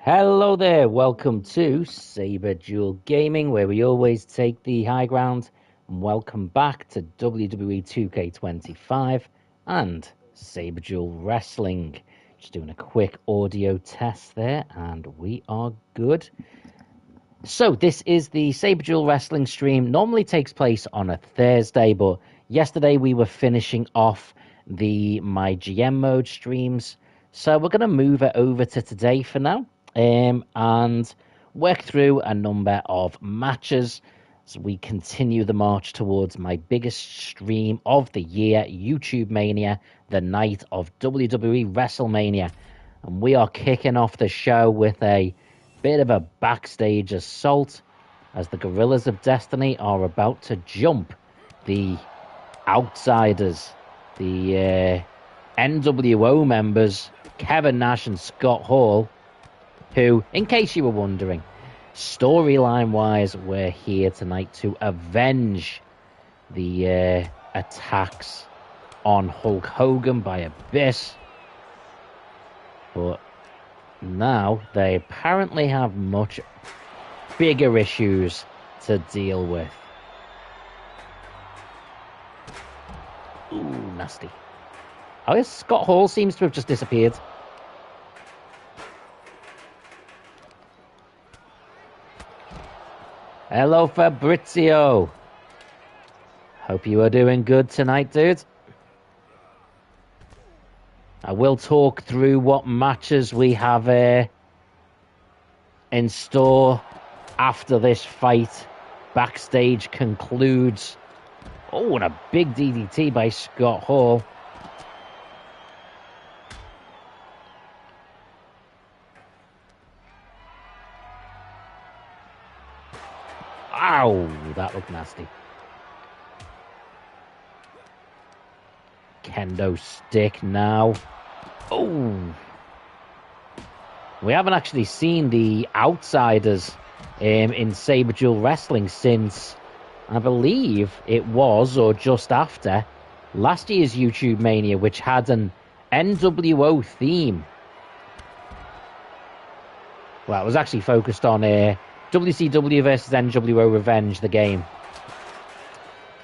Hello there, welcome to Saberduel Gaming, where we always take the high ground. And welcome back to WWE2K25 and Saberduel Wrestling. Just doing a quick audio test there, and we are good. So this is the Saberduel Wrestling stream. Normally takes place on a Thursday, but yesterday we were finishing off the My GM mode streams. So we're going to move it over to today for now. And work through a number of matches as we continue the march towards my biggest stream of the year, YouTube Mania, the night of WWE WrestleMania. And we are kicking off the show with a bit of a backstage assault as the Gorillas of Destiny are about to jump the Outsiders, the NWO members, Kevin Nash and Scott Hall, who, in case you were wondering, storyline-wise, we're here tonight to avenge the attacks on Hulk Hogan by Abyss. But now they apparently have much bigger issues to deal with. Ooh, nasty. Oh, yes, Scott Hall seems to have just disappeared. Hello, Fabrizio. Hope you are doing good tonight, dude. I will talk through what matches we have in store after this fight backstage concludes. Oh, and a big DDT by Scott Hall. Ow, that looked nasty. Kendo stick now. Oh. We haven't actually seen the Outsiders in Saberduel Wrestling since, I believe it was, or just after, last year's YouTube Mania, which had an NWO theme. Well, it was actually focused on WCW versus NWO Revenge, the game.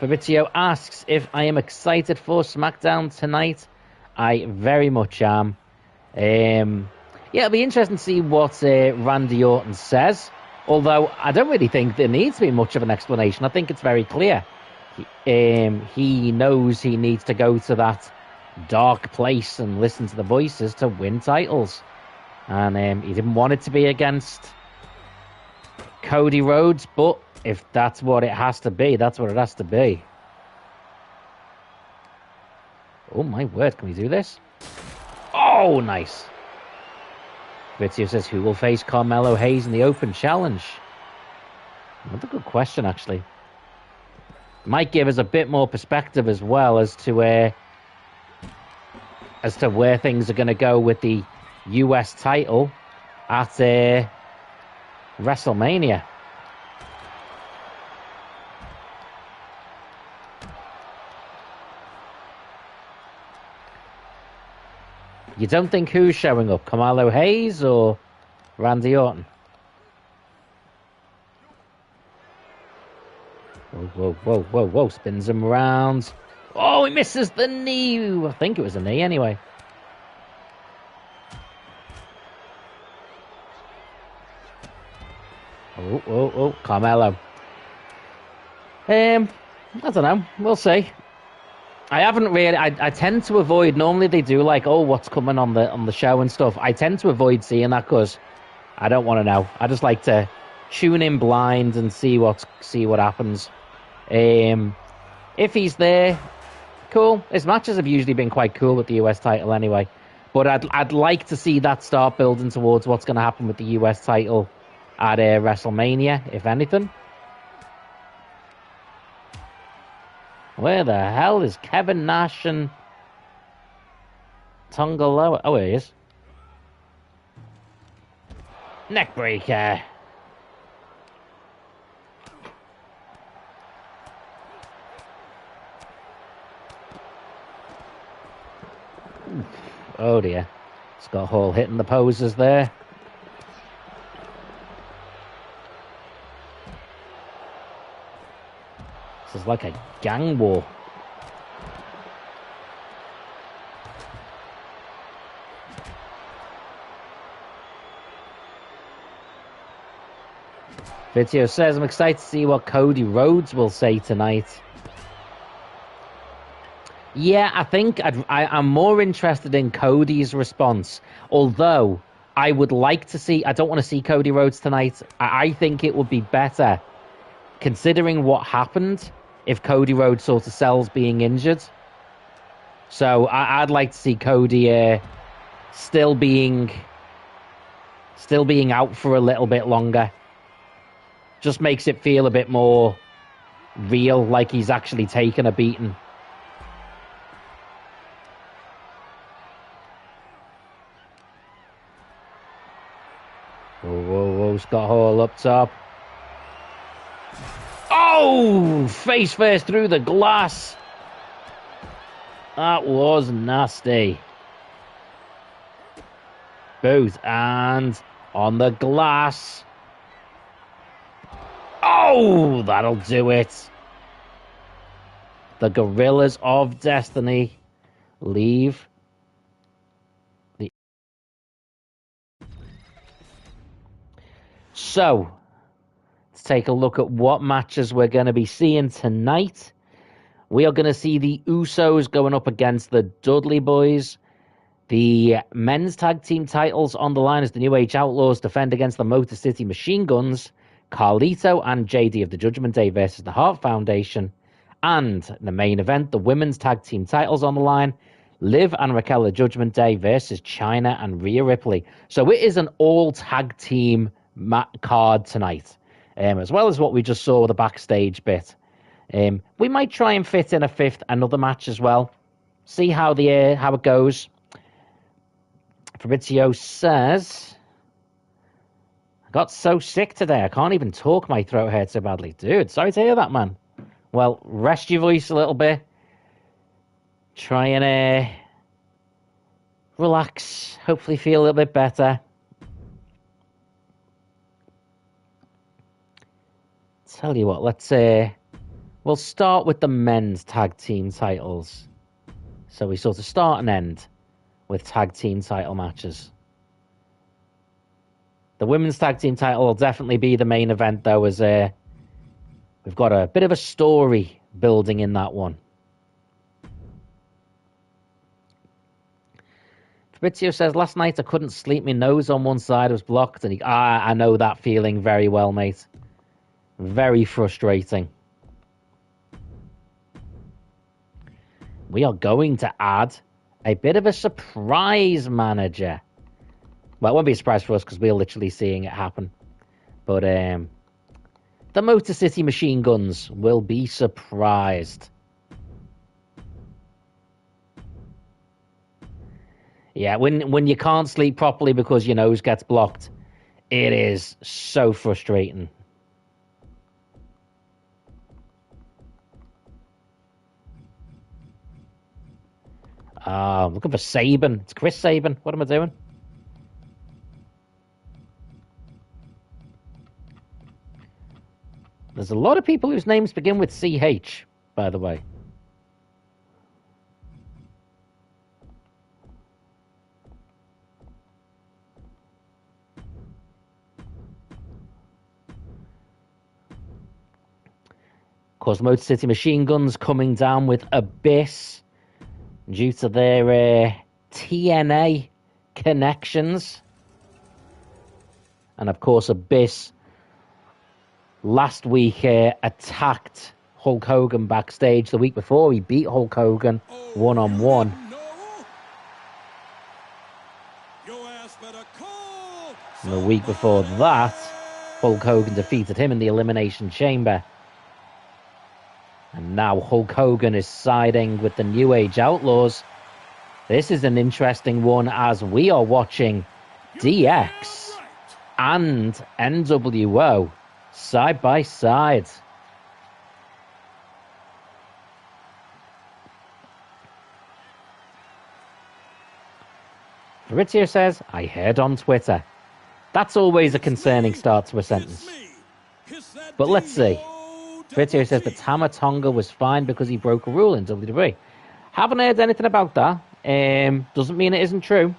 Fabrizio asks if I am excited for SmackDown tonight. I very much am. Yeah, it'll be interesting to see what Randy Orton says. Although I don't really think there needs to be much of an explanation. I think it's very clear. He knows he needs to go to that dark place and listen to the voices to win titles. And he didn't want it to be against Cody Rhodes, but if that's what it has to be, that's what it has to be. Oh my word, can we do this? Oh, nice. Fabrizio says, who will face Carmelo Hayes in the Open Challenge? Another good question, actually. Might give us a bit more perspective as well as to where things are going to go with the US title at WrestleMania. You don't think who's showing up? Carmelo Hayes or Randy Orton? Whoa, whoa, whoa, whoa. Spins him around. Oh, he misses the knee. I think it was a knee anyway. Oh, Carmelo. I don't know. We'll see. I haven't really. I tend to avoid. Normally they do like, oh, what's coming on the show and stuff. I tend to avoid seeing that because I don't want to know. I just like to tune in blind and see what happens. If he's there, cool. His matches have usually been quite cool with the US title anyway. But I'd like to see that start building towards what's going to happen with the US title at WrestleMania, if anything. Where the hell is Kevin Nash and Tonga Loa? Oh, here he is. Neckbreaker. Oh dear. Scott Hall hitting the poses there. This is like a gang war. Fabrizio says, I'm excited to see what Cody Rhodes will say tonight. Yeah, I think I'm more interested in Cody's response. Although, I would like to see... I don't want to see Cody Rhodes tonight. I think it would be better, considering what happened, if Cody Rhodes sort of sells being injured. So, I'd like to see Cody still being out for a little bit longer. Just makes it feel a bit more real, like he's actually taken a beating. Whoa, Scott Hall up top. Oh! Face first through the glass. That was nasty. Both, and on the glass. Oh, that'll do it. The Gorillas of Destiny leave the... So, let's take a look at what matches we're going to be seeing tonight. We are going to see the Usos going up against the Dudley Boys. The men's tag team titles on the line as the New Age Outlaws defend against the Motor City Machine Guns. Carlito and JD of the Judgment Day versus the Hart Foundation. And the main event, the women's tag team titles on the line. Liv and Raquel of Judgment Day versus Chyna and Rhea Ripley. So it is an all tag team card tonight. As well as what we just saw with the backstage bit. We might try and fit in another match as well. See how it goes. Fabrizio says... I got so sick today, I can't even talk. My throat hurts so badly. Dude, sorry to hear that, man. Well, rest your voice a little bit. Try and relax. Hopefully feel a little bit better. Tell you what, we'll start with the men's tag team titles. So we sort of start and end with tag team title matches. The women's tag team title will definitely be the main event, though, as we've got a bit of a story building in that one. Fabrizio says, last night I couldn't sleep. My nose on one side was blocked. And I know that feeling very well, mate. Very frustrating. We are going to add a bit of a surprise manager. Well, it won't be a surprise for us because we're literally seeing it happen. But the Motor City Machine Guns will be surprised. Yeah, when you can't sleep properly because your nose gets blocked, it is so frustrating. I'm looking for Saban. It's Chris Saban. What am I doing? There's a lot of people whose names begin with CH, by the way. Of course, Motor City Machine Guns coming down with Abyss due to their TNA connections. And of course, Abyss last week attacked Hulk Hogan backstage. The week before, he beat Hulk Hogan one-on-one. And the week before that, Hulk Hogan defeated him in the Elimination Chamber. And now Hulk Hogan is siding with the New Age Outlaws. This is an interesting one as we are watching DX and NWO side by side. Fabrizio says, I heard on Twitter. That's always a concerning start to a sentence. But let's see. Fritio says that Tama Tonga was fined because he broke a rule in WWE. Haven't heard anything about that. Doesn't mean it isn't true.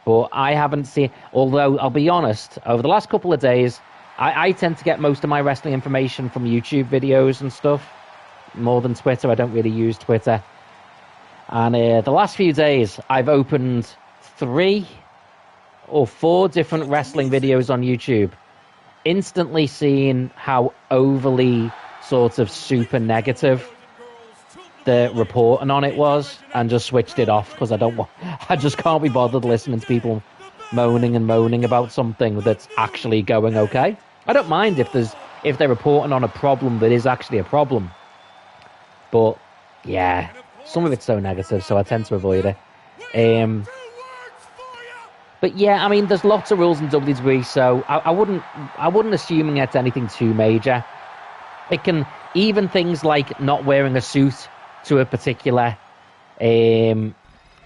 But I haven't seen... Although, I'll be honest, over the last couple of days, I tend to get most of my wrestling information from YouTube videos and stuff. More than Twitter. I don't really use Twitter. And the last few days, I've opened 3 or 4 different wrestling videos on YouTube. Instantly seeing how overly sort of super negative the reporting on it was, and just switched it off because I just can't be bothered listening to people moaning and moaning about something that's actually going okay. I don't mind if they're reporting on a problem that is actually a problem, but yeah, some of it's so negative, so I tend to avoid it. But yeah, I mean, there's lots of rules in WWE, so I wouldn't assume it's anything too major. It can, even things like not wearing a suit to a particular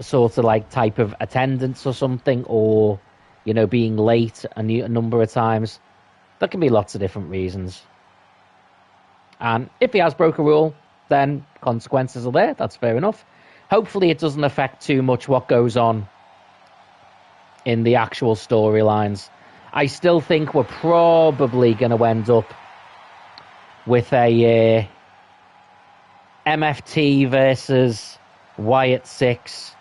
sort of like type of attendance or something, or, you know, being late a number of times. There can be lots of different reasons. And if he has broke a rule, then consequences are there. That's fair enough. Hopefully it doesn't affect too much what goes on in the actual storylines. I still think we're probably going to end up with a MFT versus Wyatt 6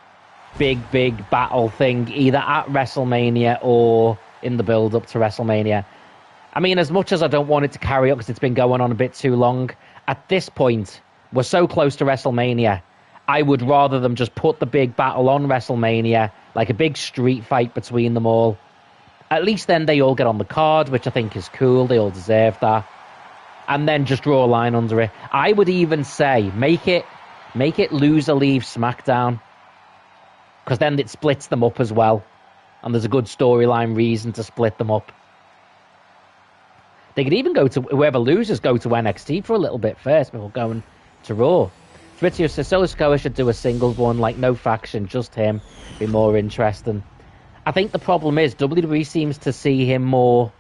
big battle thing, either at WrestleMania or in the build-up to WrestleMania. I mean, as much as I don't want it to carry on because it's been going on a bit too long, at this point, we're so close to WrestleMania, I would rather them just put the big battle on WrestleMania, like a big street fight between them all. At least then they all get on the card, which I think is cool. They all deserve that. And then just draw a line under it. I would even say, make it loser leave SmackDown, because then it splits them up as well. And there's a good storyline reason to split them up. They could even go to, whoever loses, go to NXT for a little bit first before going to Raw. Fritio says Solo Sikoa should do a singles one, like no faction, just him. Be more interesting. I think the problem is WWE seems to see him more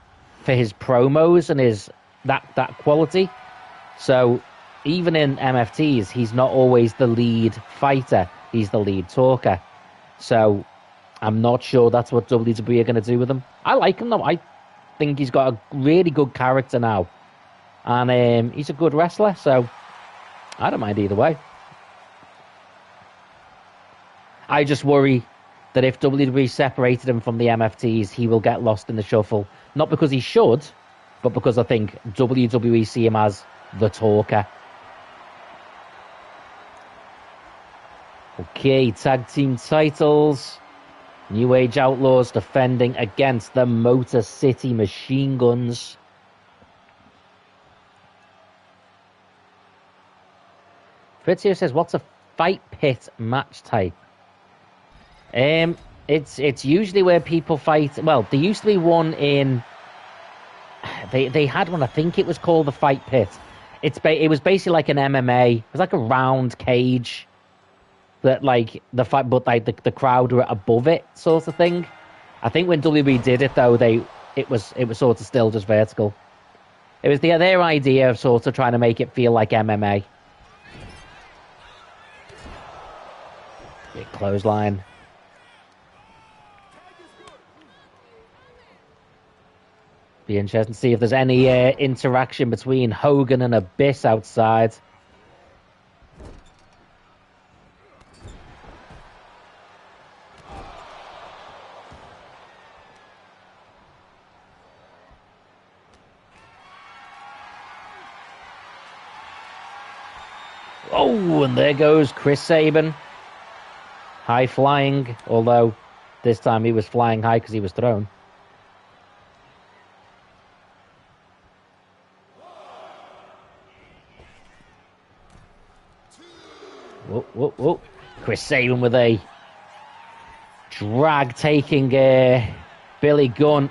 for his promos and his that quality. So even in MFTs, he's not always the lead fighter. He's the lead talker. So I'm not sure that's what WWE are going to do with him. I like him though. I think he's got a really good character now. And he's a good wrestler, so I don't mind either way. I just worry that if WWE separated him from the MFTs, he will get lost in the shuffle. Not because he should, but because I think WWE see him as the talker. Okay, tag team titles. New Age Outlaws defending against the Motor City Machine Guns. Fritio says, what's a fight pit match type? It's usually where people fight. Well, there used to be one in. They had one. I think it was called the Fight Pit. It was basically like an MMA. It was like a round cage that like the fight, but like the crowd were above it, sort of thing. I think when WWE did it though, it was sort of still just vertical. It was their idea of sort of trying to make it feel like MMA. Big clothesline. Be interesting to see if there's any interaction between Hogan and Abyss outside. Oh, and there goes Chris Sabin. High flying, although this time he was flying high because he was thrown. Whoa, whoa, whoa. Chris Sabin with a drag taking Billy Gunn.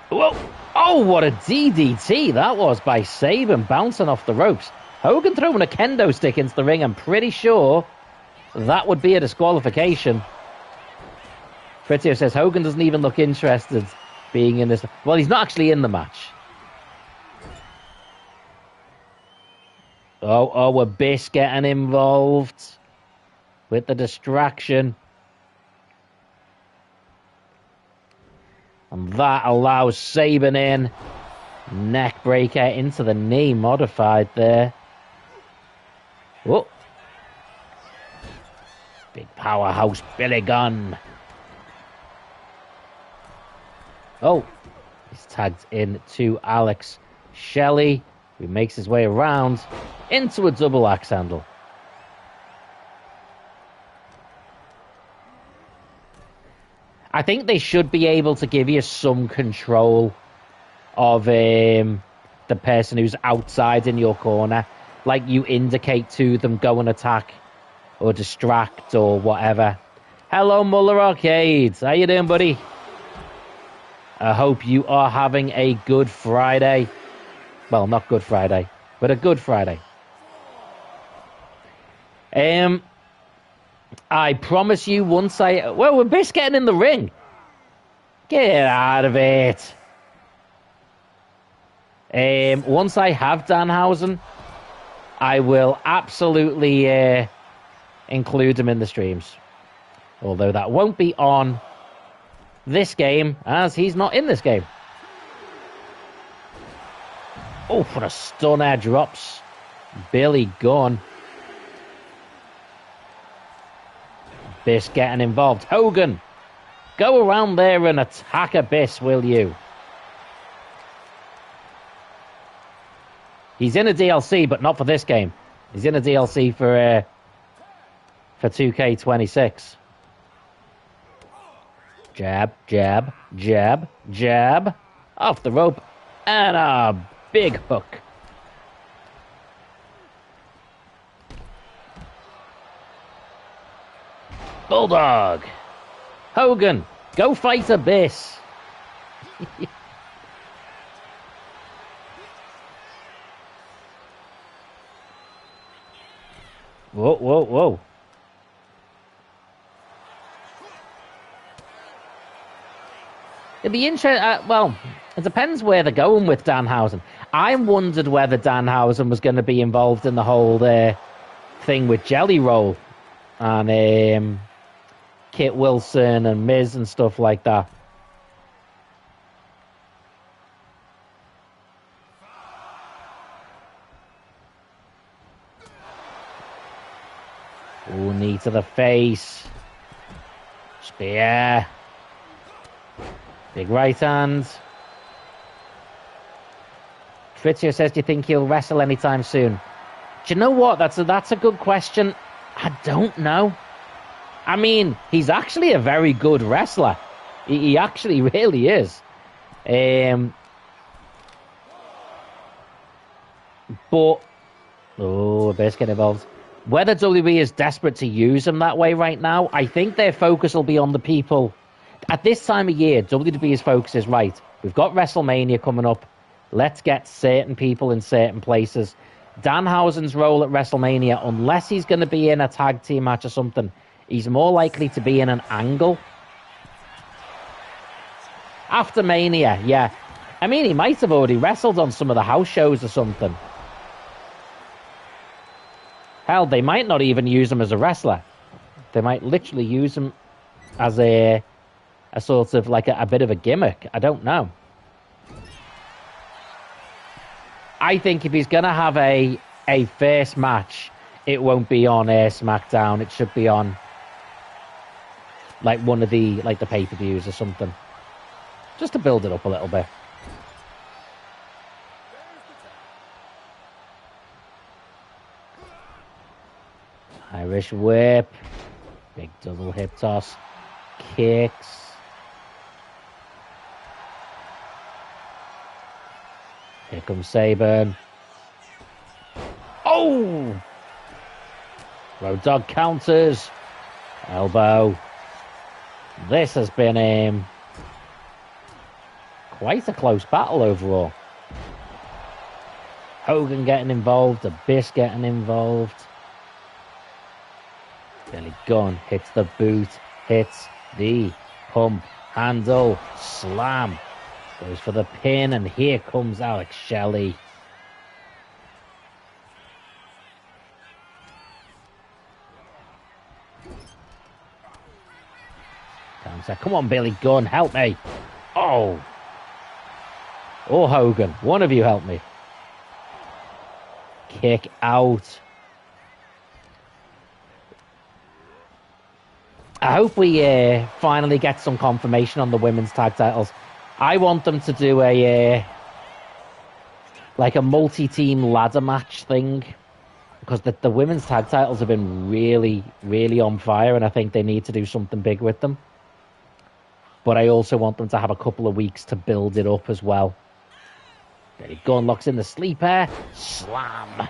Whoa. Oh, what a DDT that was by Sabin, bouncing off the ropes. Hogan throwing a kendo stick into the ring. I'm pretty sure that would be a disqualification. Fritio says Hogan doesn't even look interested being in this. Well, he's not actually in the match. Oh, Abyss getting involved with the distraction. And that allows Saban in. Neck breaker into the knee, modified there. Oh. Big powerhouse Billy Gunn. Oh. He's tagged in to Alex Shelley, who makes his way around into a double axe handle. I think they should be able to give you some control of the person who's outside in your corner. Like you indicate to them, go and attack or distract or whatever. Hello, Muller Arcade. How you doing, buddy? I hope you are having a good Friday. Well, not Good Friday, but a good Friday. I promise you once well, we're just getting in the ring. Get out of it. Once I have Danhausen, I will absolutely include him in the streams. Although that won't be on this game, as he's not in this game. Oh, for a stunner, drops Billy Gunn. Abyss getting involved. Hogan, go around there and attack Abyss, will you? He's in a DLC, but not for this game. He's in a DLC for 2K26. Jab, jab, jab, jab. Off the rope. And a big hook. Bulldog. Hogan, go fight Abyss. Whoa, whoa, whoa. It'd be interesting. Well, it depends where they're going with Danhausen. I wondered whether Danhausen was going to be involved in the whole thing with Jelly Roll and Kit Wilson and Miz and stuff like that. Ooh, knee to the face. Spear. Big right hand. Fritzio says, do you think he'll wrestle anytime soon? Do you know what? That's a good question. I don't know. I mean, he's actually a very good wrestler. He actually really is. But, Abyss get involved. Whether WWE is desperate to use him that way right now, I think their focus will be on the people. At this time of year, WWE's focus is, right, we've got WrestleMania coming up. Let's get certain people in certain places. Danhausen's role at WrestleMania, unless he's going to be in a tag team match or something, he's more likely to be in an angle. After Mania, yeah. I mean, he might have already wrestled on some of the house shows or something. Hell, they might not even use him as a wrestler. They might literally use him as a sort of like a bit of a gimmick. I don't know. I think if he's going to have a first match, it won't be on SmackDown. It should be on like one of the pay-per-views or something. Just to build it up a little bit. Irish whip. Big double hip toss. Kicks. Here comes Saban. Oh! Road Dog counters. Elbow. This has been quite a close battle overall. Hogan getting involved. Abyss getting involved. Billy Gunn hits the boot. Hits the pump handle. Slam. Goes for the pin, and here comes Alex Shelley. So come on, Billy Gunn, help me. Oh. Or Hogan. One of you help me. Kick out. I hope we finally get some confirmation on the women's tag titles. I want them to do a like a multi-team ladder match thing, because the women's tag titles have been really, really on fire, and I think they need to do something big with them. But I also want them to have a couple of weeks to build it up as well. Billy Gunn locks in the sleeper. Slam.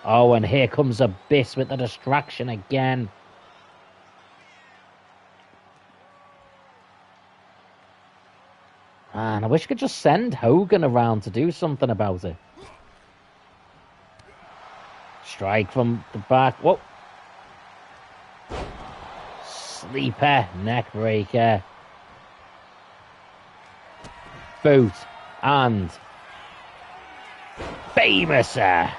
Oh, and here comes Abyss with the distraction again. Man, I wish I could just send Hogan around to do something about it. Strike from the back. Whoa. Sleeper. Neck breaker. Boot. And Famouser.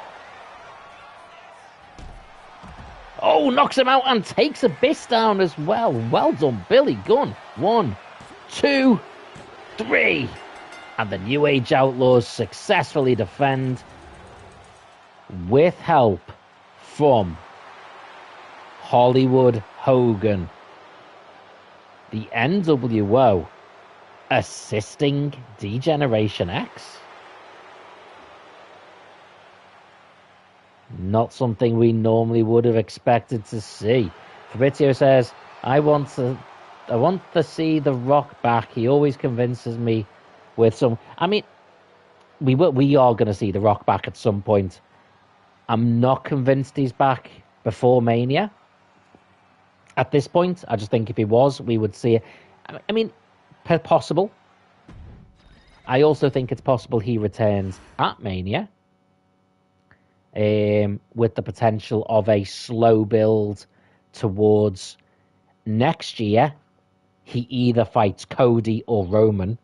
Oh, knocks him out and takes Abyss down as well. Well done, Billy Gunn. 1, 2, 3. And the New Age Outlaws successfully defend with help from Hollywood Hogan. The NWO assisting D-Generation X. Not something we normally would have expected to see. Fabrizio says, I want to see The Rock back. He always convinces me with some... I mean, we are going to see The Rock back at some point. I'm not convinced he's back before Mania. At this point, I just think if he was, we would see it. I mean, possible. I also think it's possible he returns at Mania. With the potential of a slow build towards next year. He either fights Cody or Roman.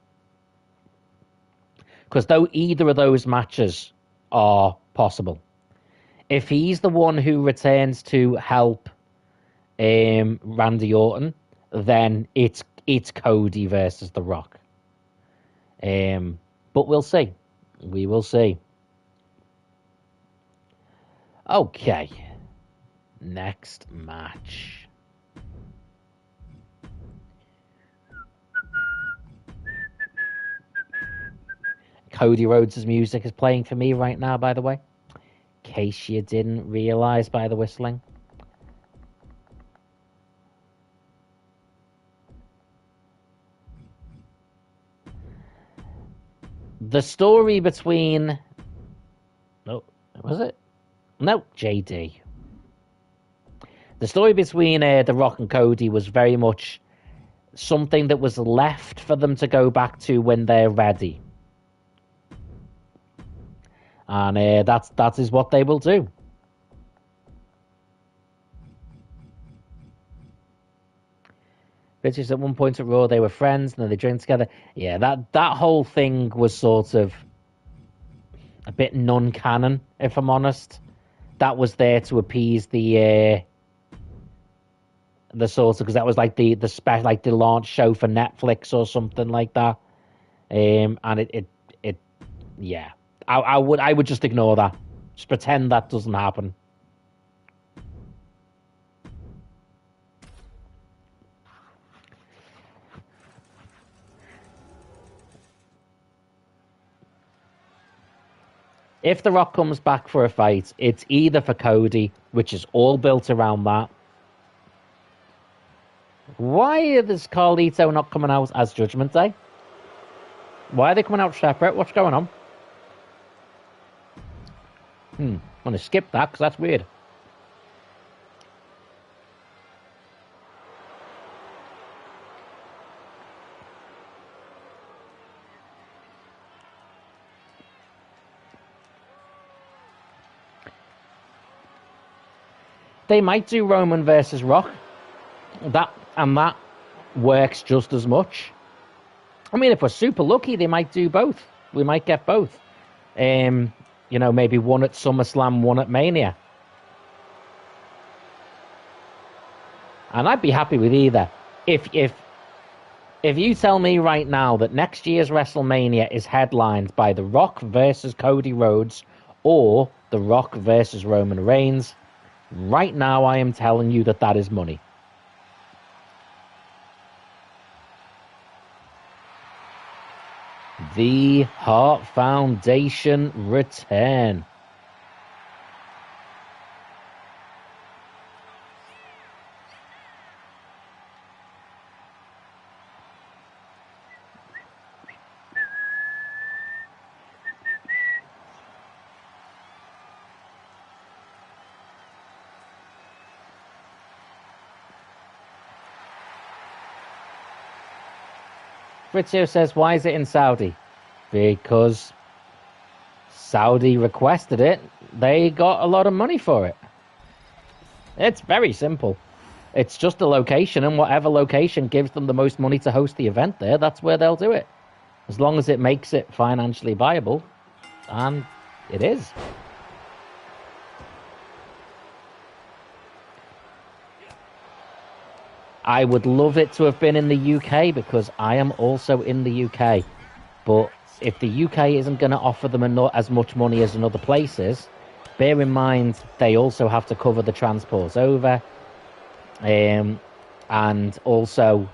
Because though either of those matches are possible, if he's the one who returns to help Randy Orton, then it's Cody versus The Rock. But we'll see. We will see. Okay. Next match. Cody Rhodes' music is playing for me right now, by the way. In case you didn't realize by the whistling. The story between... Oh, was it? No, JD. The story between The Rock and Cody was very much something that was left for them to go back to when they're ready. And that is what they will do. Bitches at one point at Raw, they were friends, and then they drank together. Yeah, that whole thing was sort of a bit non-canon, if I'm honest. That was there to appease the sort of, because that was like the special, like the launch show for Netflix or something like that. And it yeah, I would just ignore that. Just pretend that doesn't happen. If The Rock comes back for a fight, it's either for Cody, which is all built around that. Why is Carlito not coming out as Judgment Day? Why are they coming out separate? What's going on? I'm going to skip that because that's weird. They might do Roman versus Rock. That works just as much. I mean, if we're super lucky, they might do both. We might get both. Maybe one at SummerSlam, one at Mania. And I'd be happy with either. If you tell me right now that next year's WrestleMania is headlined by The Rock versus Cody Rhodes or The Rock versus Roman Reigns, right now I am telling you that is money. The Hart Foundation return. Frizio says, why is it in Saudi? Because Saudi requested it. They got a lot of money for it. It's very simple. It's just a location, and whatever location gives them the most money to host the event there, that's where they'll do it. As long as it makes it financially viable. And it is. I would love it to have been in the UK because I am also in the UK. But if the UK isn't going to offer them as much money as in other places, bear in mind they also have to cover the transports over. And also,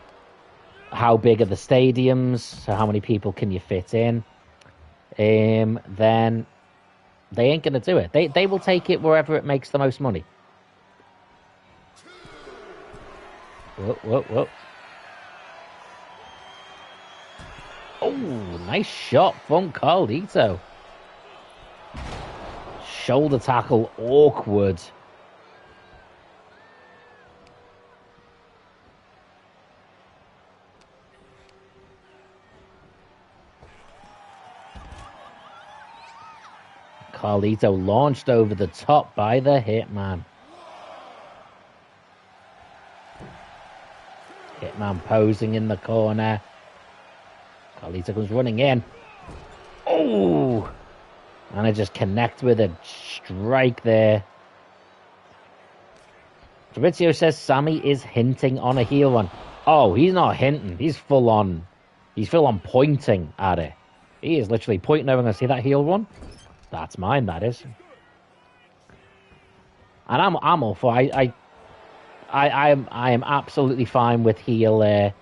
how big are the stadiums? So how many people can you fit in? Then they ain't going to do it. They will take it wherever it makes the most money. Whoa. Oh, nice shot from Carlito. Shoulder tackle, awkward. Carlito launched over the top by the Hitman. Hitman posing in the corner. Carlito comes running in. Oh! And I just connect with a strike there. Fabrizio says Sammy is hinting on a heel one. Oh, he's not hinting. He's full on pointing at it. He is literally pointing over and see that heel one. That's mine, that is. And I'm all for I am absolutely fine with a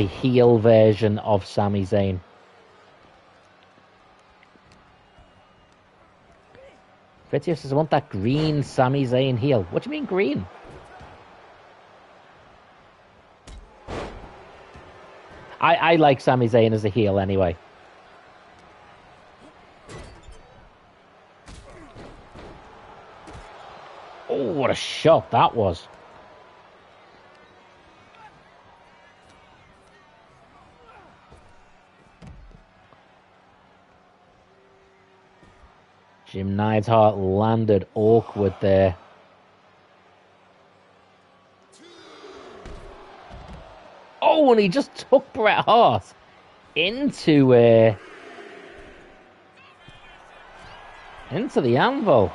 heel version of Sami Zayn. Fritio says, I want that green Sami Zayn heel. What do you mean green? I like Sami Zayn as a heel anyway. Oh, what a shot that was. Jim Neidhart landed awkward there. Oh, and he just took Bret Hart into the anvil.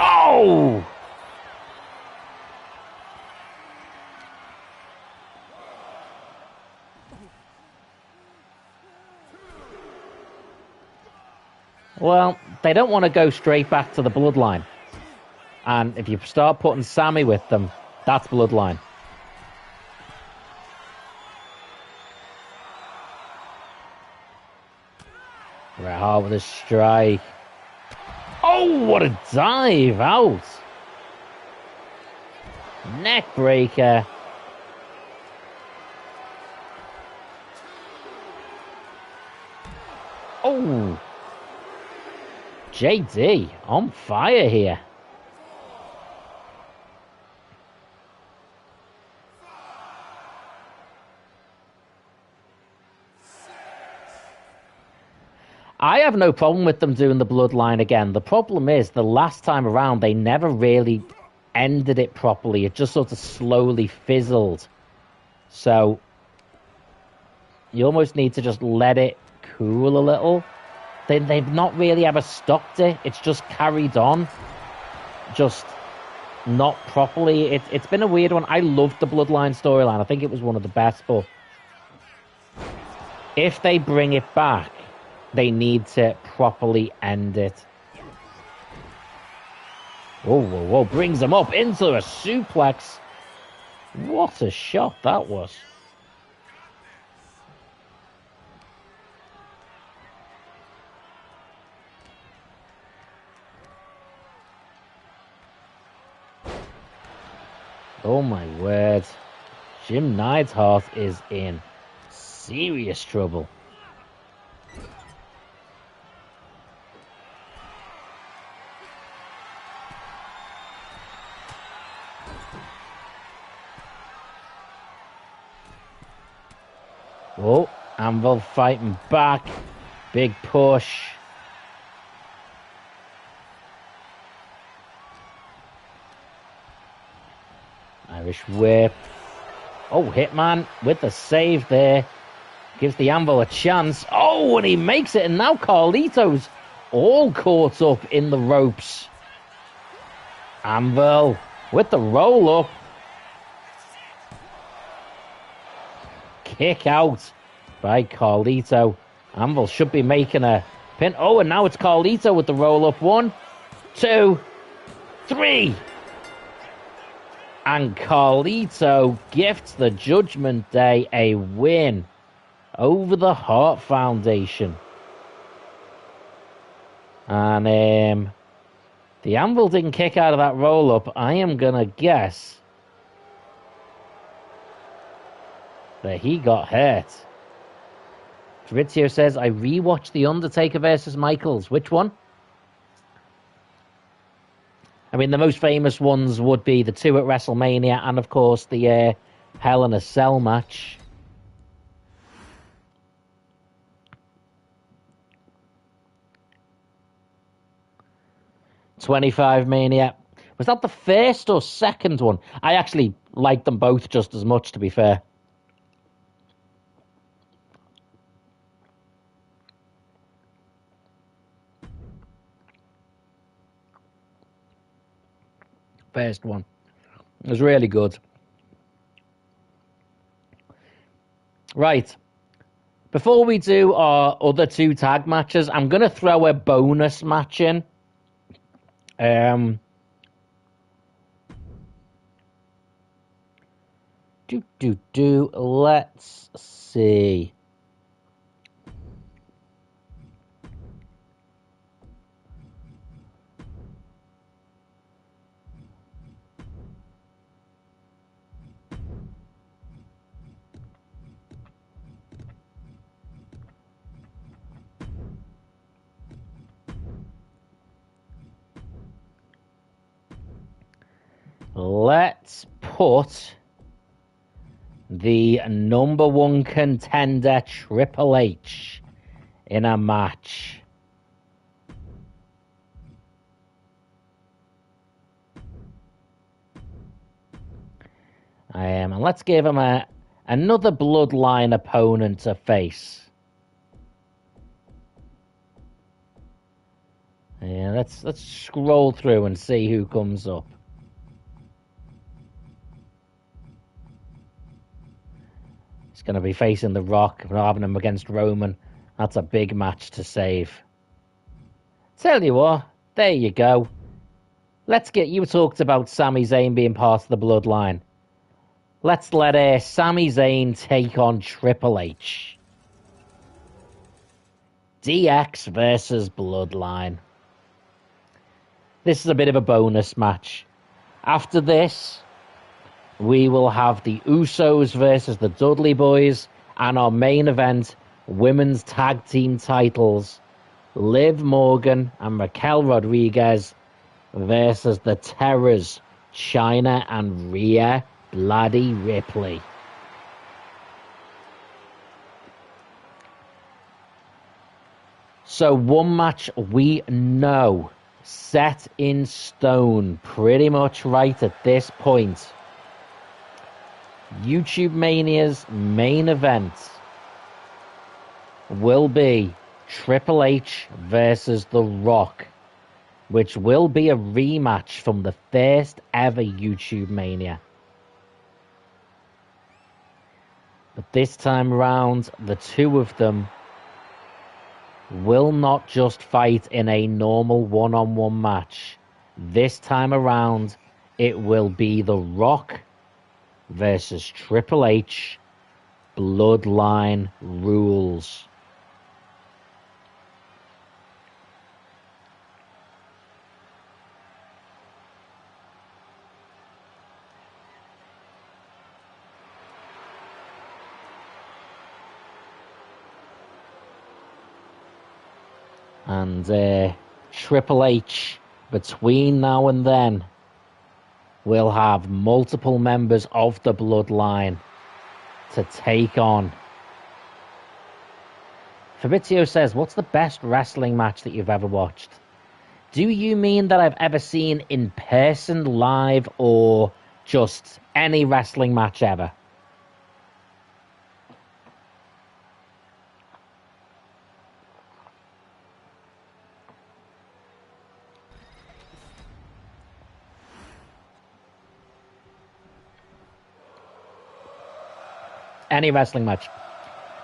Oh! Well, they don't want to go straight back to the bloodline. And if you start putting Sammy with them, that's bloodline. Bret Hart with a strike. Oh, what a dive out. Neck breaker. Oh. JD on fire here. I have no problem with them doing the bloodline again. The problem is the last time around they never really ended it properly. It just sort of slowly fizzled. So you almost need to just let it cool a little. They've not really ever stopped it. It's just carried on. Just not properly. It's been a weird one. I loved the Bloodline storyline. I think it was one of the best, but if they bring it back, they need to properly end it. Whoa, whoa, whoa. Brings him up into a suplex. What a shot that was. Oh my word. Jim Neidhart is in serious trouble. Oh, Anvil fighting back. Big push. Irish whip. Oh, Hitman with the save there. Gives the Anvil a chance. Oh, and he makes it. And now Carlito's all caught up in the ropes. Anvil with the roll-up. Kick out by Carlito. Anvil should be making a pin. Oh, and now it's Carlito with the roll-up. 1, 2, 3. And Carlito gifts the Judgment Day a win over the Hart Foundation. And the Anvil didn't kick out of that roll-up. I am going to guess that he got hurt. Fabrizio says, I rewatched The Undertaker versus Michaels. Which one? I mean, the most famous ones would be the 2 at WrestleMania and, of course, the Hell in a Cell match. '25 Mania. Was that the first or second one? I actually liked them both just as much, to be fair. First one. It was really good. Right. Before we do our other 2 tag matches, I'm going to throw a bonus match in. Let's see. Let's put the #1 contender Triple H in a match. And let's give him another Bloodline opponent to face. Yeah, let's scroll through and see who comes up. He's going to be facing The Rock, having him against Roman. That's a big match to save. Tell you what, there you go. Let's get you talked about Sami Zayn being part of the Bloodline. Let's let Sami Zayn take on Triple H. DX versus Bloodline. This is a bit of a bonus match. After this, we will have the Usos versus the Dudley Boys, and our main event, women's tag team titles, Liv Morgan and Raquel Rodriguez versus the Terrors, Chyna and Rhea Bloody Ripley. So one match we know, set in stone, pretty much right at this point. YouTube Mania's main event will be Triple H versus The Rock. which will be a rematch from the first ever YouTube Mania. But this time around, the two of them will not just fight in a normal one-on-one match. This time around, it will be The Rock versus Triple H. Bloodline rules. And Triple H, between now and then, will have multiple members of the Bloodline to take on. Fabrizio says, what's the best wrestling match that you've ever watched? Do you mean that I've ever seen in person, live, or just any wrestling match ever? Any wrestling match.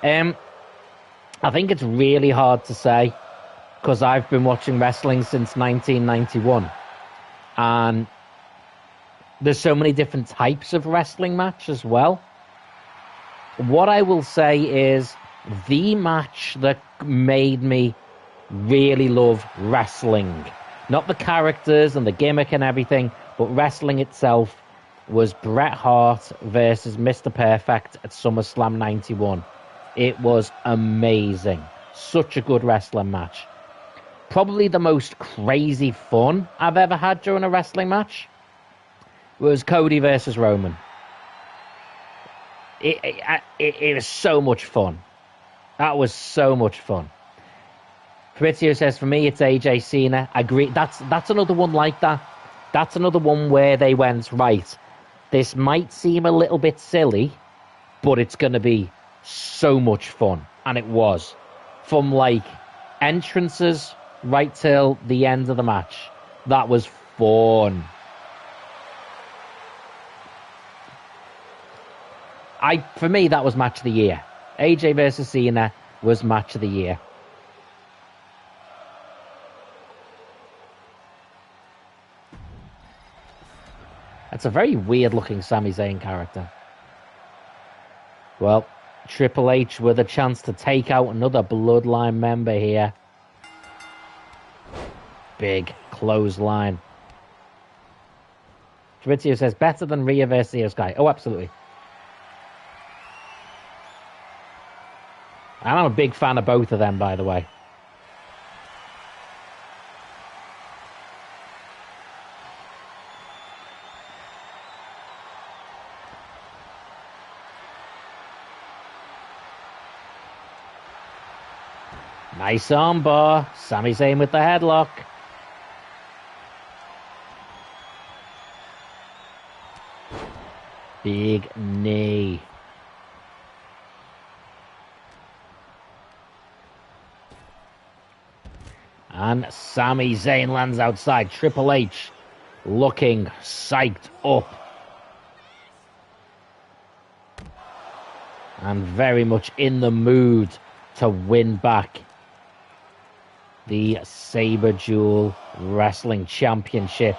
I think it's really hard to say because I've been watching wrestling since 1991. And there's so many different types of wrestling match as well. What I will say is the match that made me really love wrestling, not the characters and the gimmick and everything, but wrestling itself, was Bret Hart versus Mr. Perfect at SummerSlam 91. It was amazing. Such a good wrestling match. Probably the most crazy fun I've ever had during a wrestling match was Cody versus Roman. It was so much fun. That was so much fun. Fabrizio says, for me, it's AJ Cena. I agree. That's another one like that. That's another one where they went, right, this might seem a little bit silly, but it's going to be so much fun. And it was. From, like, entrances right till the end of the match. That was fun. For me, that was match of the year. AJ versus Cena was match of the year. That's a very weird-looking Sami Zayn character. Well, Triple H with a chance to take out another Bloodline member here. Big clothesline. Fabrizio says, better than Rhea versus Io Sky. Oh, absolutely. And I'm a big fan of both of them, by the way. Nice armbar. Sami Zayn with the headlock. Big knee. And Sami Zayn lands outside. Triple H looking psyched up. And very much in the mood to win back the Saberduel Wrestling Championship.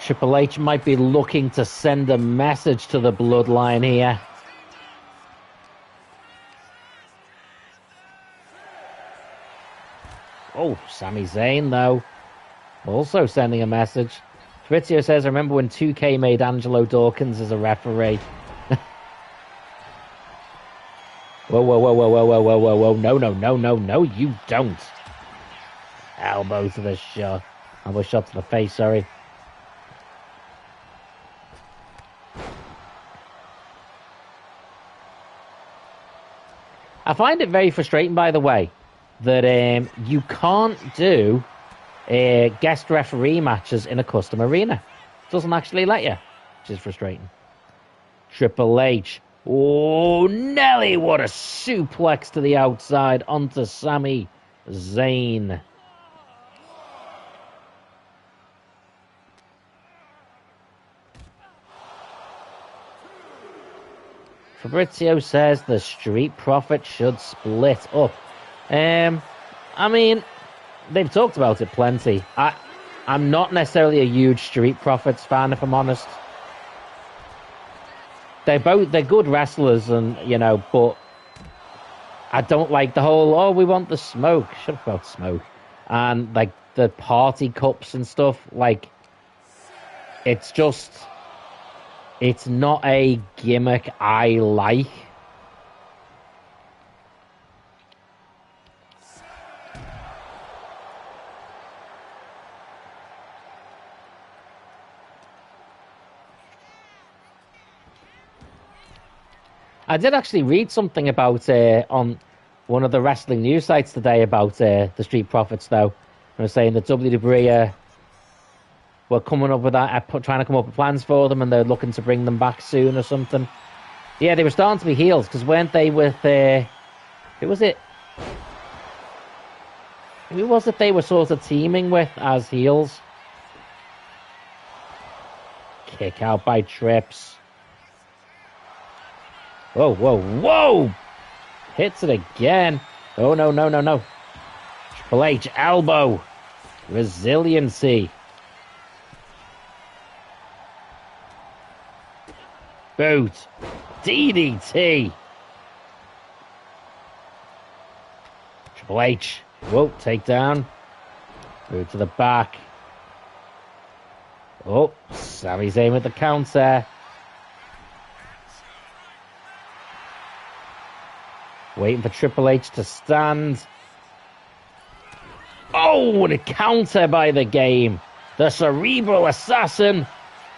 Triple H might be looking to send a message to the Bloodline here. Oh, Sami Zayn, though, also sending a message. Fabrizio says, I remember when 2K made Angelo Dawkins as a referee. Whoa, whoa, whoa, whoa, whoa, whoa, whoa, whoa, whoa. No, no, no, no, no, you don't. Elbow to the shot. Elbow shot to the face, sorry. I find it very frustrating, by the way, that you can't do guest referee matches in a custom arena. doesn't actually let you, which is frustrating. Triple H. Oh, Nelly, what a suplex to the outside onto Sami Zayn. Fabrizio says the Street Profits should split up. I mean, they've talked about it plenty. I'm not necessarily a huge Street Profits fan, if I'm honest. They're good wrestlers, and but I don't like the whole we want the smoke. Shut up about smoke. And like the party cups and stuff, like it's not a gimmick I like. I did actually read something about on one of the wrestling news sites today about the Street Profits, though. They were saying that WWE were coming up with that, trying to come up with plans for them, and they're looking to bring them back soon or something. Yeah, they were starting to be heels, because weren't they with who was it? Who was it they were sort of teaming with as heels? Kick out by Trips. Whoa, whoa, whoa! Hits it again. Oh, no, no, no, no. Triple H, elbow. Resiliency. Boot. DDT. Triple H. Whoa, takedown. Boot to the back. Oh, Sami Zayn with the counter. Waiting for Triple H to stand. Oh, and a counter by the game. The Cerebral Assassin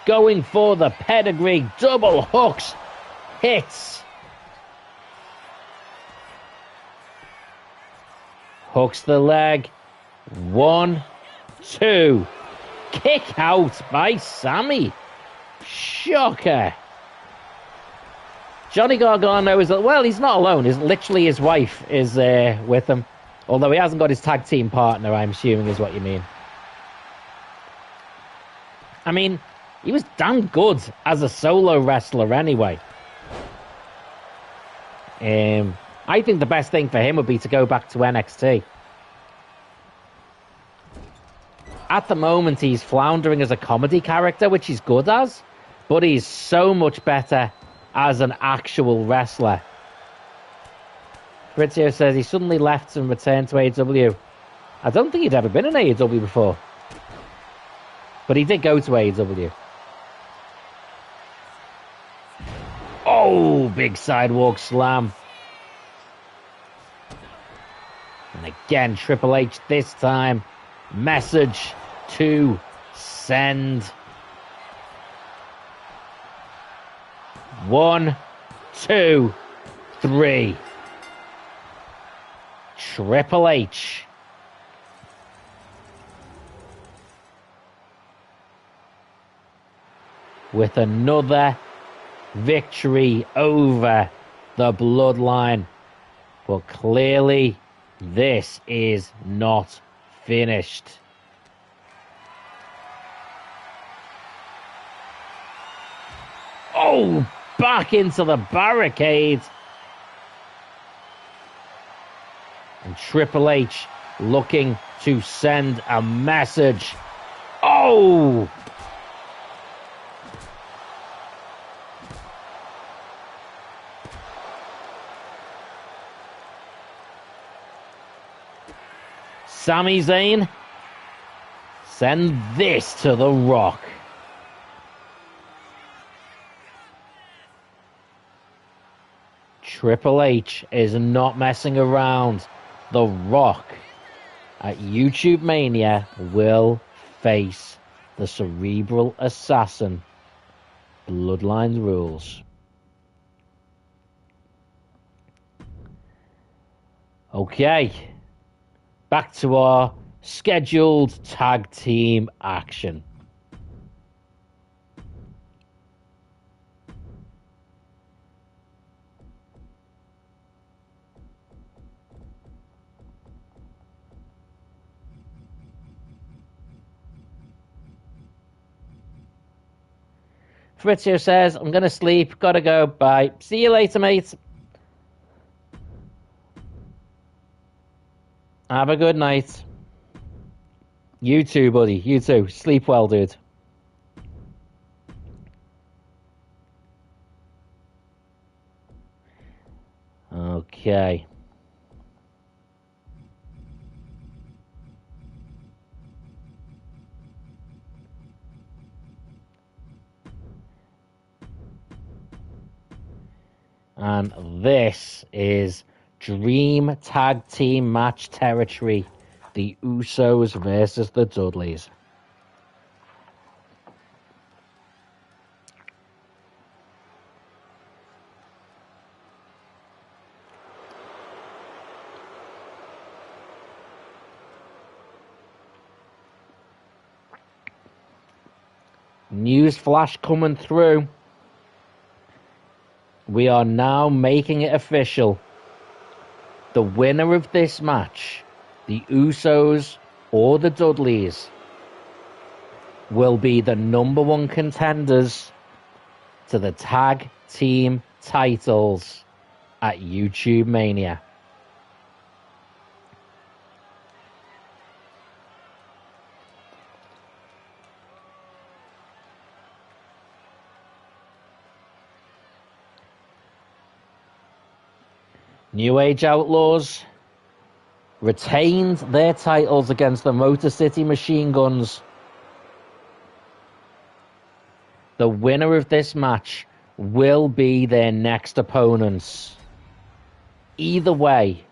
going for the pedigree. Double hooks. Hits. Hooks the leg. 1, 2. Kick out by Sami. Shocker. Johnny Gargano is, well, he's not alone. Literally his wife is with him. Although he hasn't got his tag team partner, I'm assuming is what you mean. I mean, he was damn good as a solo wrestler anyway. I think the best thing for him would be to go back to NXT. At the moment, he's floundering as a comedy character, which he's good as, but he's so much better as an actual wrestler. Fabrizio says he suddenly left and returned to AEW. I don't think he'd ever been in AEW before. But he did go to AEW. Oh, big sidewalk slam. And again, Triple H this time. Message to send. 1, 2, 3. Triple H. With another victory over the Bloodline. But clearly, this is not finished. Oh, back into the barricade. And Triple H looking to send a message. Oh! Sami Zayn, send this to The Rock. Triple H is not messing around. The Rock at YouTube Mania will face the Cerebral Assassin. Bloodline rules. Okay. Back to our scheduled tag team action. Frizio says, I'm going to sleep. Got to go. Bye. See you later, mate. Have a good night. You too, buddy. You too. Sleep well, dude. Okay. And this is Dream Tag Team Match Territory. The Usos versus the Dudleys. News flash coming through. We are now making it official. The winner of this match, the Usos or the Dudleys, will be the #1 contenders to the tag team titles at YouTube Mania. New Age Outlaws retained their titles against the Motor City Machine Guns. The winner of this match will be their next opponents. Either way,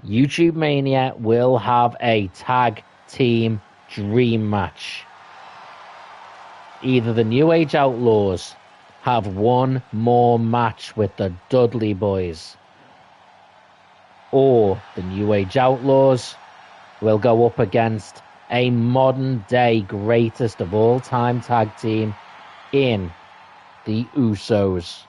YouTube Mania will have a tag team dream match. Either the New Age Outlaws have one more match with the Dudley Boys, or the New Age Outlaws will go up against a modern day greatest of all time tag team in the Usos.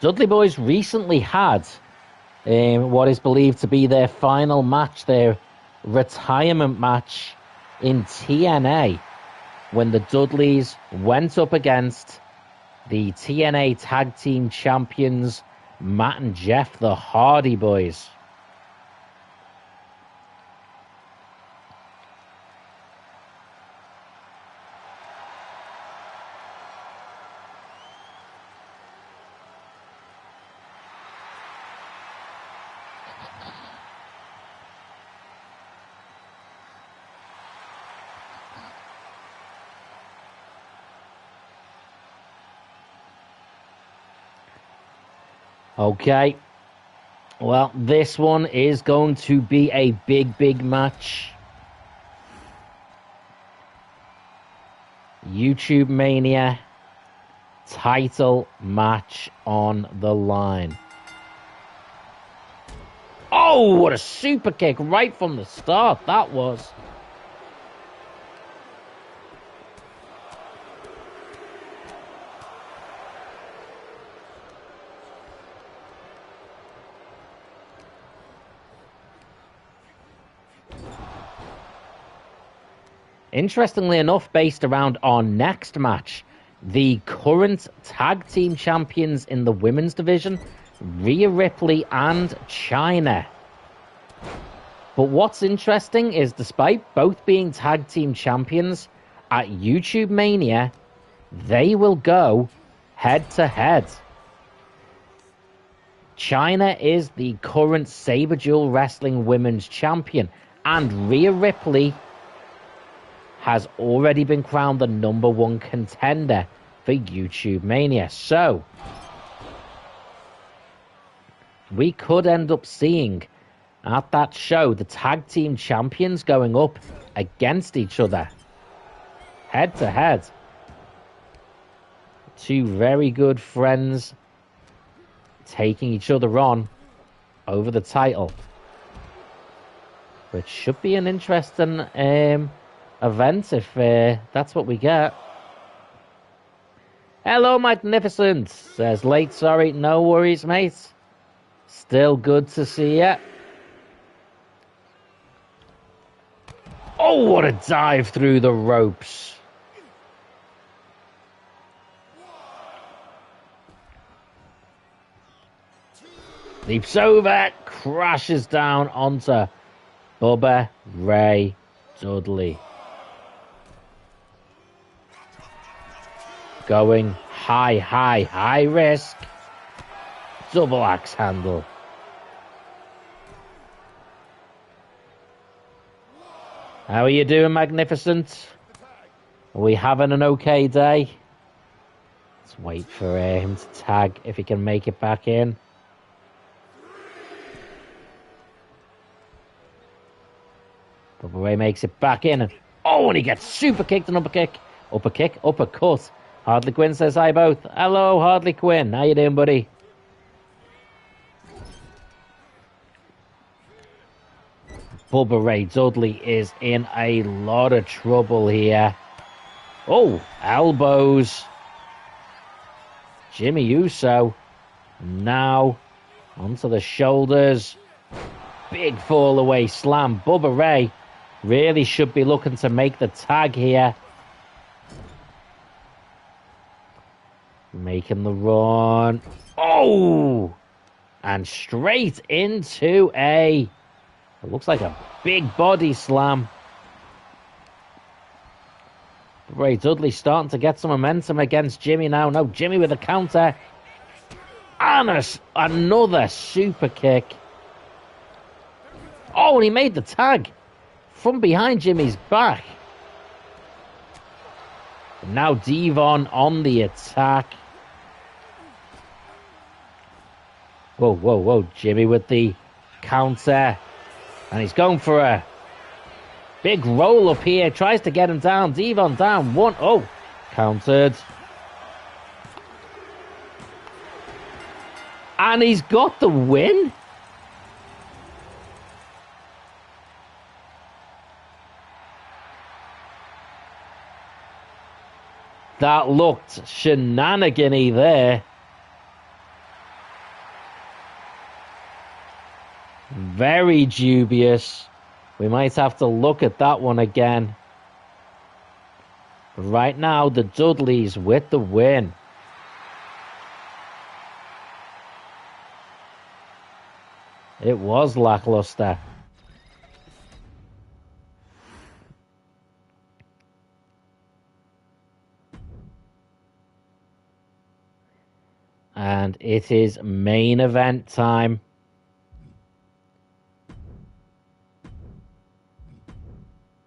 Dudley Boys recently had what is believed to be their final match, their retirement match in TNA, when the Dudleys went up against the TNA Tag Team Champions, Matt and Jeff, the Hardy Boys. Okay, well, this one is going to be a big match. YouTube Mania title match on the line. Oh, what a super kick right from the start that was. Interestingly enough, based around our next match, the current tag team champions in the women's division, Rhea Ripley and Chyna. But what's interesting is, despite both being tag team champions, at YouTube Mania, they will go head to head. Chyna is the current Saberduel Wrestling Women's Champion, and Rhea Ripley has already been crowned the #1 contender for YouTube Mania. So, we could end up seeing at that show the tag team champions going up against each other, head to head. Two very good friends taking each other on over the title, which should be an interesting event if that's what we get. Hello, Magnificent. Says late, sorry. No worries, mate. Still good to see you. Oh, what a dive through the ropes. Leaps over, crashes down onto Bubba Ray Dudley. Going high risk. Double axe handle. How are you doing, Magnificent? Are we having an okay day? Let's wait for him to tag if he can make it back in. Bubba Ray makes it back in. And he gets super kicked and upper kick. Upper kick, uppercut. Hardly Quinn says hi both. Hello, Hardly Quinn. How you doing, buddy? Bubba Ray Dudley is in a lot of trouble here. Oh, elbows. Jimmy Uso. Now onto the shoulders. Big fall away slam. Bubba Ray really should be looking to make the tag here. Making the run. Oh! And straight into it looks like a big body slam. Ray Dudley starting to get some momentum against Jimmy now. No, Jimmy with a counter. And another super kick. Oh, and he made the tag from behind Jimmy's back. Now Devon on the attack. Whoa. Jimmy with the counter. And he's going for a big roll up here. Tries to get him down. Devon down. One. Oh, countered. And he's got the win. That looked shenanigan-y there. Very dubious. We might have to look at that one again. Right now, the Dudleys with the win. It was lackluster. And it is main event time.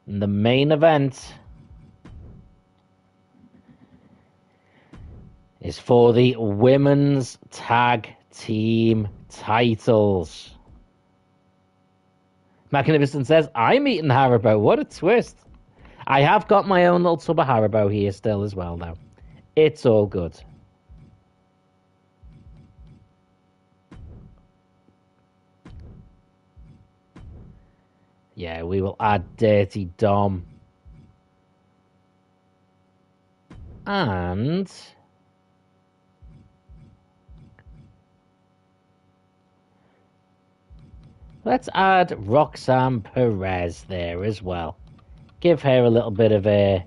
And the main event is for the women's tag team titles. Magnificent says, I'm eating Haribo. What a twist. I have got my own little tub of Haribo here still as well, though. It's all good. Yeah, we will add Dirty Dom. And let's add Roxanne Perez there as well. Give her a little bit of a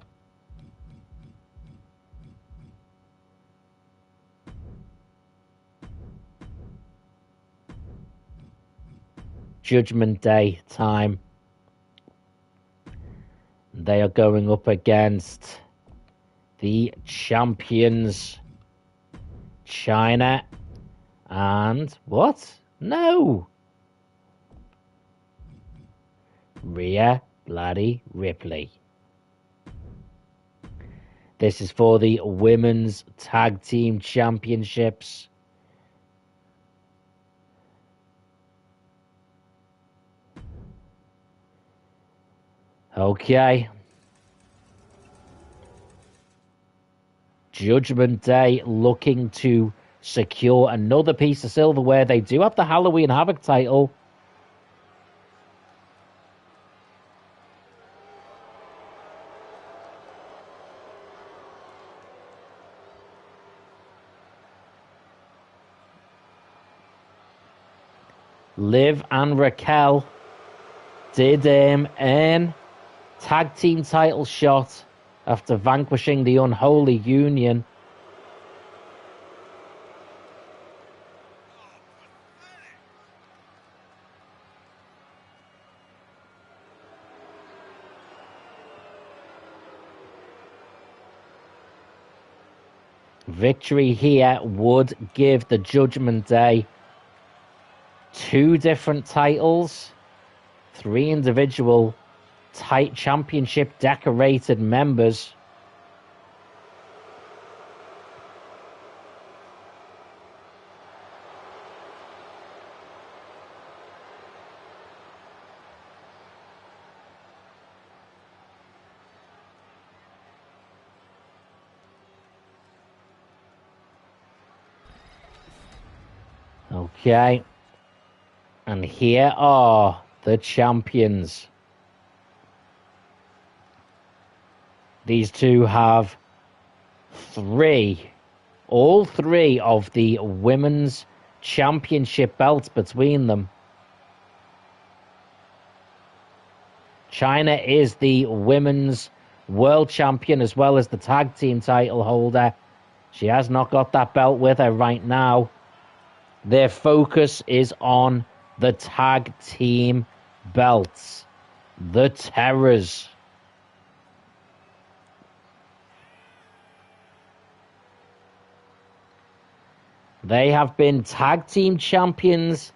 Judgment Day time. They are going up against the champions, China, and what? No. Rhea bloody Ripley. This is for the women's tag team championships. Okay. Judgment Day looking to secure another piece of silverware. They do have the Halloween Havoc title. Liv and Raquel did earn tag team title shot after vanquishing the Unholy Union. Victory here would give the Judgment Day 2 different titles, 3 individual championship decorated members. Okay. And here are the champions. These two have all three of the women's championship belts between them. Chyna is the women's world champion as well as the tag team title holder. She has not got that belt with her right now. Their focus is on the tag team belts. The Terrors. They have been tag team champions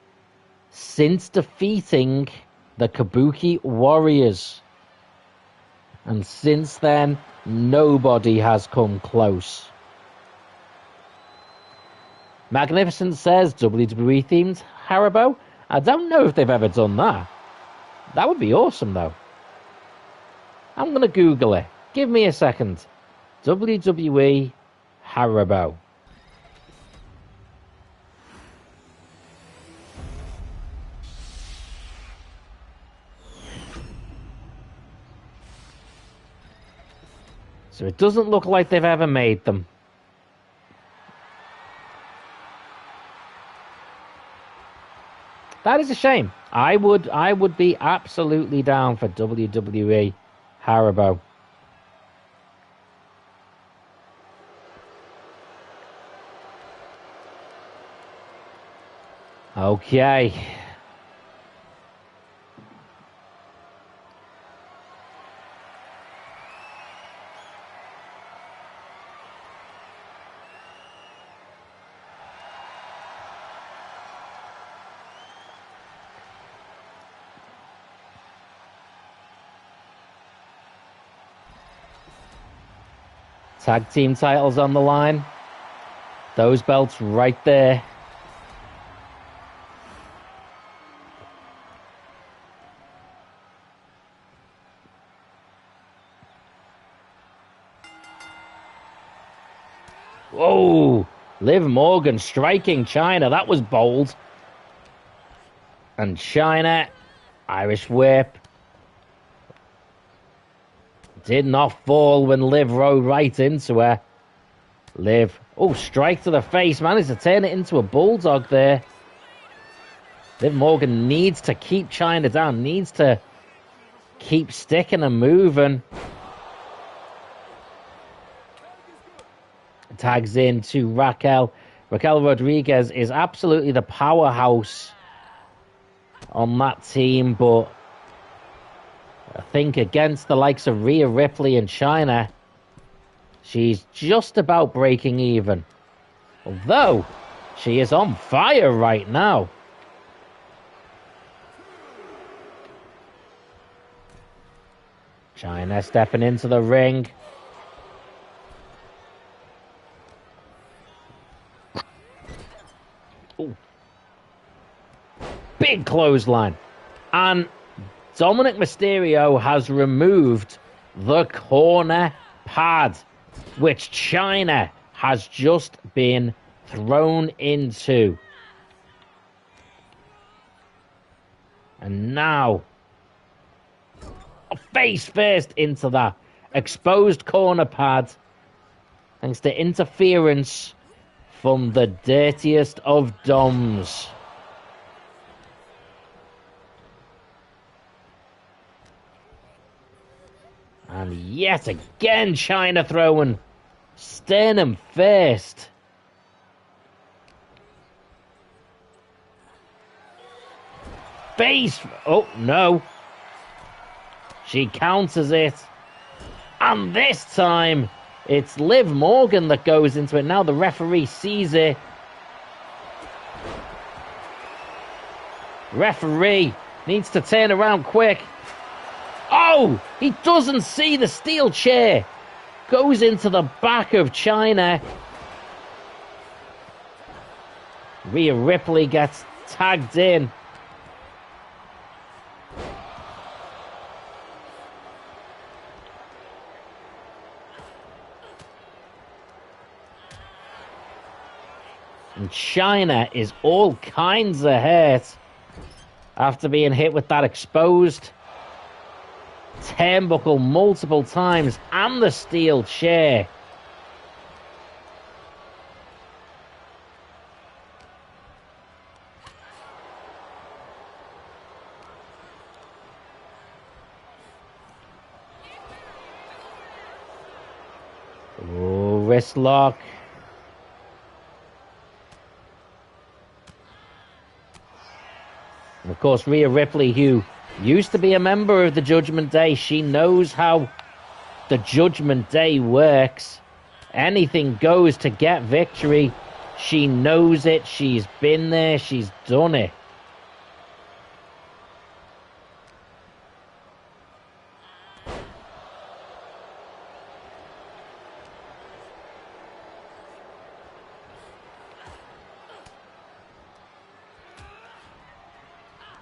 since defeating the Kabuki Warriors. And since then, nobody has come close. Magnificent says WWE themed Haribo. I don't know if they've ever done that. That would be awesome, though. I'm going to Google it. Give me a second. WWE Haribo. So it doesn't look like they've ever made them. That is a shame. I would be absolutely down for WWE Haribo. Okay. Tag team titles on the line. Those belts right there. Whoa! Liv Morgan striking Chyna. That was bold. And Chyna, Irish whip. Did not fall when Liv rode right into her. Liv, strike to the face. Managed to turn it into a bulldog there. Liv Morgan needs to keep Chyna down. Needs to keep sticking and moving. Tags in to Raquel. Raquel Rodriguez is absolutely the powerhouse on that team, but I think against the likes of Rhea Ripley and Chyna, she's just about breaking even. Although, she is on fire right now. Chyna stepping into the ring. Ooh. Big clothesline. And Dominic Mysterio has removed the corner pad, which Chyna has just been thrown into. And now, face first into that exposed corner pad, thanks to interference from the dirtiest of Doms. And yet again, China throwing sternum first. Base. Oh, no. She counters it. And this time, it's Liv Morgan that goes into it. Now the referee sees it. Referee needs to turn around quick. Oh, he doesn't see the steel chair. Goes into the back of China. Rhea Ripley gets tagged in. And China is all kinds of hurt after being hit with that exposed turnbuckle multiple times and the steel chair. Oh, wrist lock. And of course, Rhea Ripley, who used to be a member of the Judgment Day, she knows how the Judgment Day works. Anything goes to get victory. She knows it. She's been there. She's done it.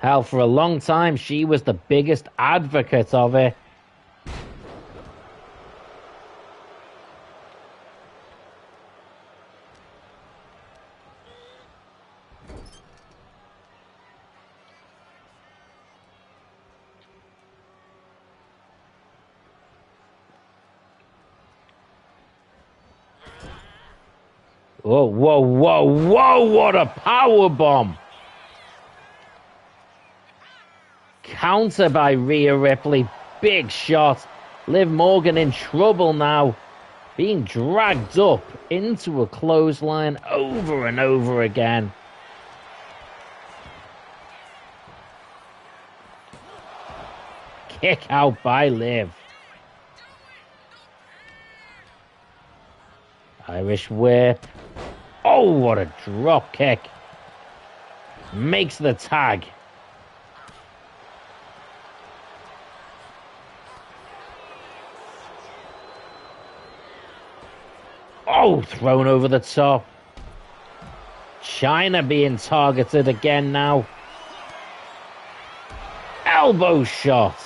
Hell, for a long time, she was the biggest advocate of it. Oh, whoa, whoa, whoa, what a power bomb. Counter by Rhea Ripley. Big shot. Liv Morgan in trouble now. Being dragged up into a clothesline over and over again. Kick out by Liv. Irish whip. Oh, what a drop kick. Makes the tag. Oh, thrown over the top. China being targeted again now. Elbow shot.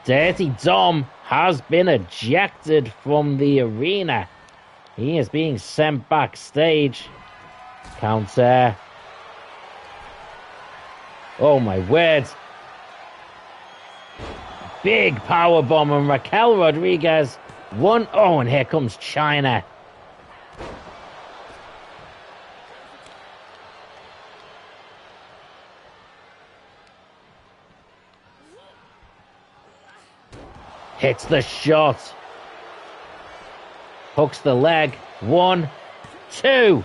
Dirty Dom has been ejected from the arena. He is being sent backstage. Counter. Oh my word. Big power bomb, and Raquel Rodriguez won. Oh, and here comes China. Hits the shot. Hooks the leg. 1, 2.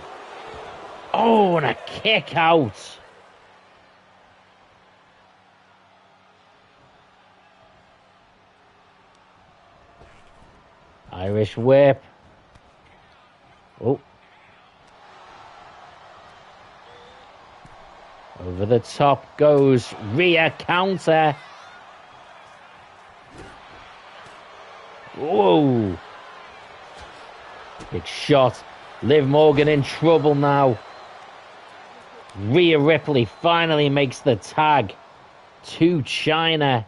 Oh, and a kick out. Irish whip. Oh. Over the top goes Rhea, counter. Whoa. Big shot. Liv Morgan in trouble now. Rhea Ripley finally makes the tag to China.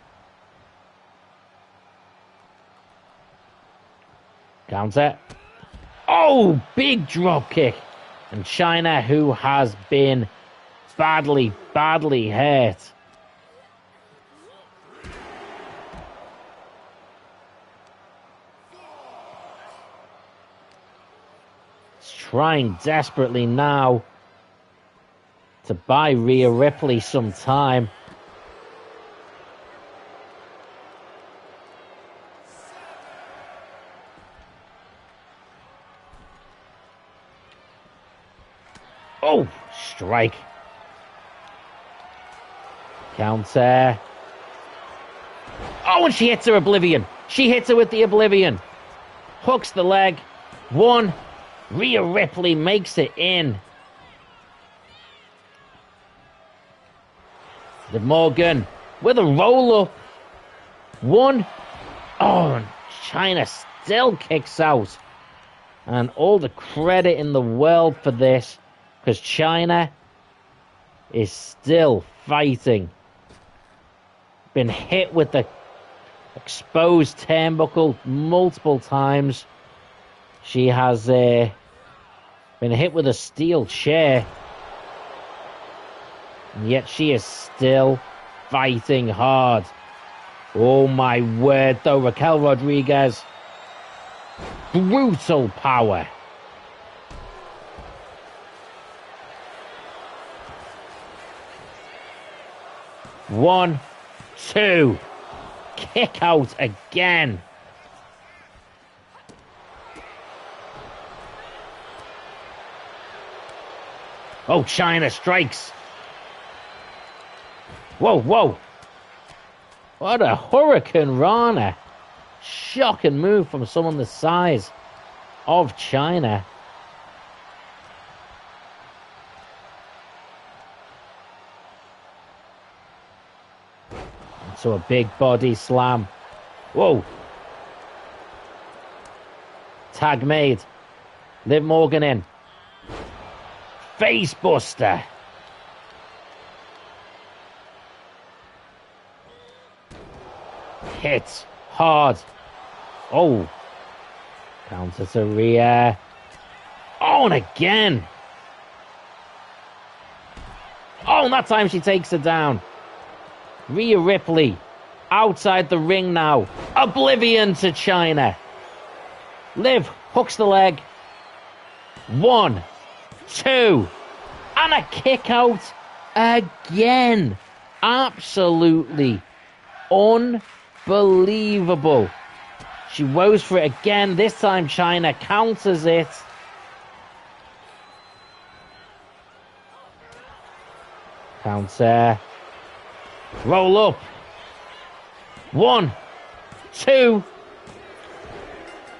Counter. Oh, big drop kick. And China, who has been badly, badly hurt. It's trying desperately now to buy Rhea Ripley some time. Oh, strike. Counter. Oh, and she hits her Oblivion. She hits her with the Oblivion. Hooks the leg. 1. Rhea Ripley makes it in. Liv Morgan with a roll-up. 1. Oh, and China still kicks out. And all the credit in the world for this, because China is still fighting. Been hit with the exposed turnbuckle multiple times. She has been hit with a steel chair. And yet she is still fighting hard. Oh my word, though, Raquel Rodriguez. Brutal power. One, 2. Kick out again. Oh, China strikes. Whoa, whoa. What a Hurricane Rana. Shocking move from someone the size of China. So a big body slam. Whoa. Tag made. Liv Morgan in. Face buster. Hit hard. Oh. Counter to Rhea. Oh, and again. Oh, and that time she takes her down. Rhea Ripley outside the ring now. Oblivion to China. Liv hooks the leg. 1, 2. And a kick out again. Absolutely unbelievable. She goes for it again. This time China counters it. Counter. Roll up. 1, 2.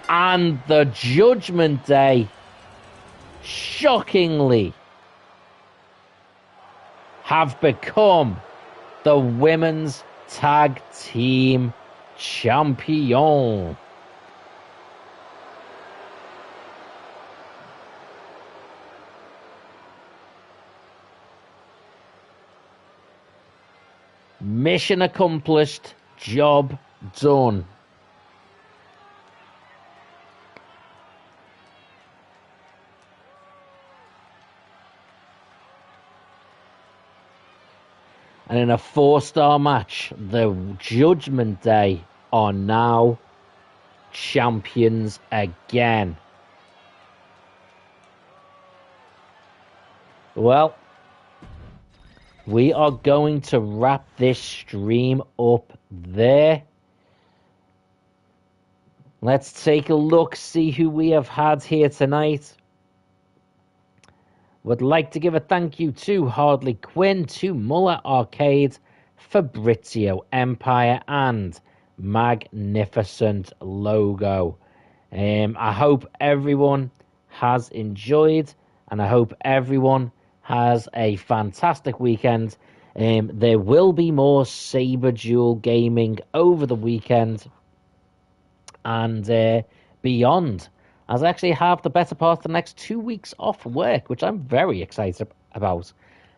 And the Judgment Day, shockingly, have become the Women's Tag Team Champion. Mission accomplished, job done. And in a 4-star match, the Judgment Day are now champions again. Well, we are going to wrap this stream up there. Let's take a look, see who we have had here tonight. Would like to give a thank you to Hardly Quinn, to Muller Arcade, Fabrizio Empire, and Magnificent Logo. I hope everyone has enjoyed, and I hope everyone has a fantastic weekend. There will be more Saberduel gaming over the weekend and beyond, as I actually have the better part of the next 2 weeks off work, which I'm very excited about.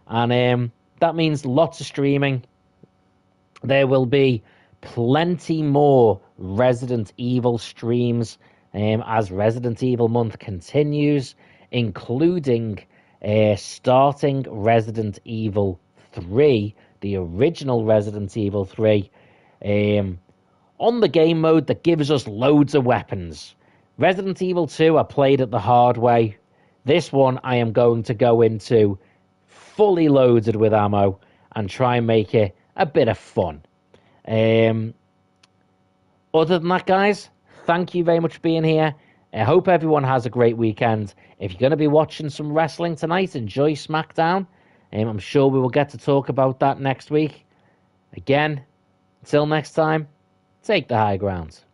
And that means lots of streaming. There will be plenty more Resident Evil streams as Resident Evil month continues, including starting Resident Evil 3, the original Resident Evil 3, on the game mode that gives us loads of weapons. Resident Evil 2, I played it the hard way. This one, I am going to go into fully loaded with ammo, and try and make it a bit of fun. Other than that, guys, thank you very much for being here. I hope everyone has a great weekend. If you're going to be watching some wrestling tonight, enjoy SmackDown. I'm sure we will get to talk about that next week. Again, until next time, take the high ground.